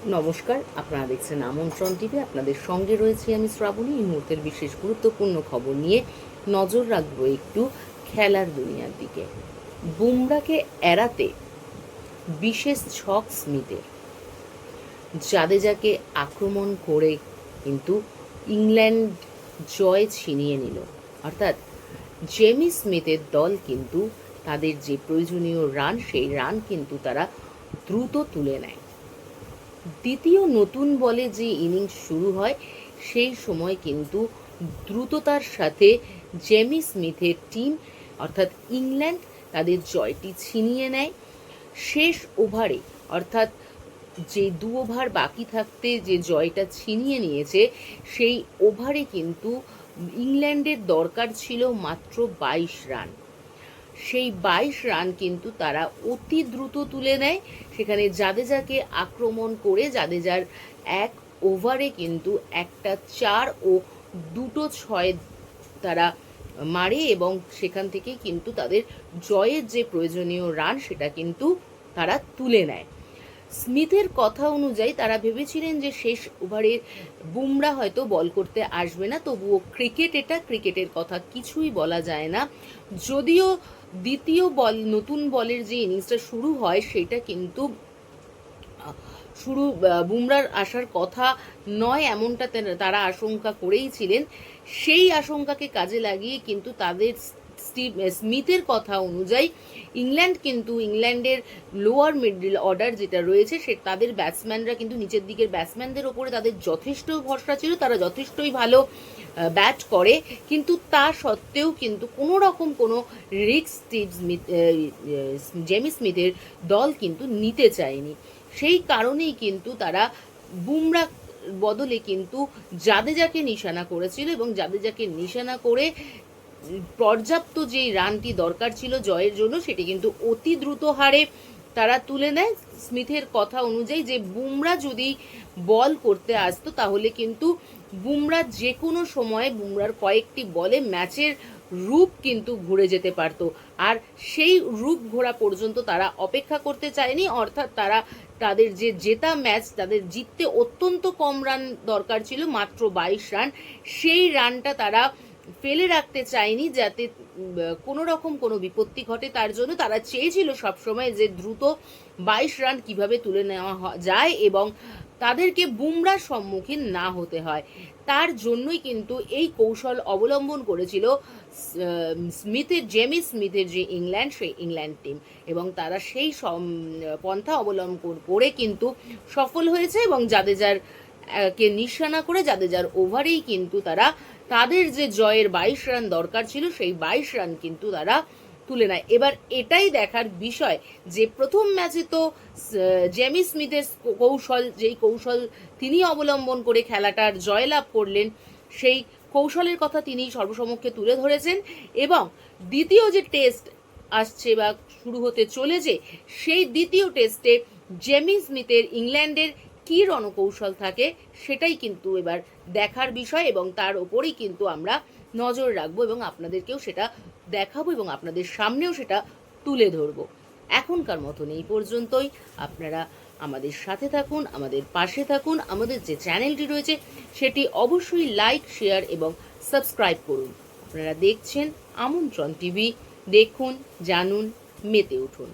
নমস্কার, আপনারা দেখছেন আমন্ত্রণ টিভি। আপনাদের সঙ্গে রয়েছি আমি শ্রাবণী। এই মুহূর্তের বিশেষ গুরুত্বপূর্ণ খবর নিয়ে নজর রাখবো একটু খেলার দুনিয়ার দিকে। বুমরাকে এড়াতে বিশেষ ছক স্মিথের। জাদেজাকে আক্রমণ করে কিন্তু ইংল্যান্ড জয় ছিনিয়ে নিল। অর্থাৎ জেমি স্মিথের দল কিন্তু তাদের যে প্রয়োজনীয় রান, সেই রান কিন্তু তারা দ্রুত তুলে নেয়। দ্বিতীয় নতুন বলে যে ইনিংস শুরু হয়, সেই সময় কিন্তু দ্রুততার সাথে জেমি স্মিথের টিম অর্থাৎ ইংল্যান্ড তাদের জয়টি ছিনিয়ে নেয়। শেষ ওভারে অর্থাৎ যে 2 ওভার বাকি থাকতে যে জয়টা ছিনিয়ে নিয়েছে, সেই ওভারে কিন্তু ইংল্যান্ডের দরকার ছিল মাত্র 22 রান। সেই 22 রান কিন্তু তারা অতি দ্রুত তুলে নেয়। সেখানে জাদেজাকে আক্রমণ করে জাদেজার 1 ওভারে কিন্তু একটা 4 ও 2টো 6 তারা মারে এবং সেখান থেকে কিন্তু তাদের জয়ের যে প্রয়োজনীয় রান সেটা কিন্তু তারা তুলে নেয়। স্মিথের কথা অনুযায়ী তারা ভেবেছিলেন যে শেষ ওভারে বুমরা হয়তো বল করতে আসবে না, তবুও ক্রিকেটের কথা কিছুই বলা যায় না। যদিও দ্বিতীয় নতুন বলের যে ইনিংসটা শুরু হয় সেটা কিন্তু বুমরার আসার কথা নয়, এমনটা তারা আশঙ্কা করেই ছিলেন। সেই আশঙ্কাকে কাজে লাগিয়ে কিন্তু তাদের স্মিথের কথা অনুযায়ী ইংল্যান্ডের লোয়ার মিডল অর্ডার যেটা রয়েছে তাদের ব্যাটসম্যানরা কিন্তু নিচের দিকের ব্যাটসম্যানদের ওপরে তাদের যথেষ্ট ভরসা ছিল, তারা যথেষ্টই ভালো ব্যাট করে, কিন্তু তা সত্ত্বেও কিন্তু কোনো রকম কোনো রিস্ক জেমি স্মিথের দল কিন্তু নিতে চায়নি। সেই কারণেই কিন্তু তারা বুমরা বদলে কিন্তু জাদেজাকে নিশানা করেছিল এবং জাদেজাকে নিশানা করে পর্যাপ্ত যেই রানটি দরকার ছিল জয়ের জন্য সেটি কিন্তু অতি দ্রুত হারে তারা তুলে নেয়। স্মিথের কথা অনুযায়ী যে বুমরা যদি বল করতে আসতো তাহলে কিন্তু বুমরা যে কোনো সময়ে বুমরার কয়েকটি বলে ম্যাচের রূপ কিন্তু ঘুরে যেতে পারতো, আর সেই রূপ ঘোরা পর্যন্ত তারা অপেক্ষা করতে চায়নি। অর্থাৎ তারা তাদের যে জেতা ম্যাচ, তাদের জিততে অত্যন্ত কম রান দরকার ছিল, মাত্র 22 রান, সেই রানটা তারা ফেলে রাখতে চায়নি যাতে কোনো রকম কোনো বিপত্তি ঘটে। তার জন্য তারা চেয়েছিল সবসময় যে দ্রুত 22 রান কিভাবে তুলে নেওয়া যায় এবং তাদেরকে বুমরার সম্মুখীন না হতে হয়। তার জন্যই কিন্তু এই কৌশল অবলম্বন করেছিল জেমি স্মিথের যে ইংল্যান্ড, সেই ইংল্যান্ড টিম, এবং তারা সেই পন্থা অবলম্বন করে কিন্তু সফল হয়েছে এবং জাদেজার কে নিশানা করে জাদেজার ওভারেই কিন্তু তারা তাদের যে জয়ের 22 রান দরকার ছিল সেই 22 রান কিন্তু তারা তুলে নেয়। এবার এটাই দেখার বিষয় যে প্রথম ম্যাচে তো জেমি স্মিথের যেই কৌশল তিনি অবলম্বন করে খেলাটার জয়লাভ করলেন, সেই কৌশলের কথা তিনি সর্বসমক্ষে তুলে ধরেছেন এবং দ্বিতীয় যে টেস্ট আসছে বা শুরু হতে চলেছে, সেই দ্বিতীয় টেস্টে জেমি স্মিথের ইংল্যান্ডের কি রণকৌশল থাকে সেটাই কিন্তু এবার দেখার বিষয় এবং তার ওপরেই কিন্তু আমরা নজর রাখবো এবং আপনাদেরকেও সেটা দেখাবো এবং আপনাদের সামনেও সেটা তুলে ধরবো। এখনকার মতন এই পর্যন্তই। আপনারা আমাদের সাথে থাকুন, আমাদের পাশে থাকুন। আমাদের যে চ্যানেলটি রয়েছে সেটি অবশ্যই লাইক, শেয়ার এবং সাবস্ক্রাইব করুন। আপনারা দেখছেন আমন্ত্রণ টিভি। দেখুন, জানুন, মেতে উঠুন।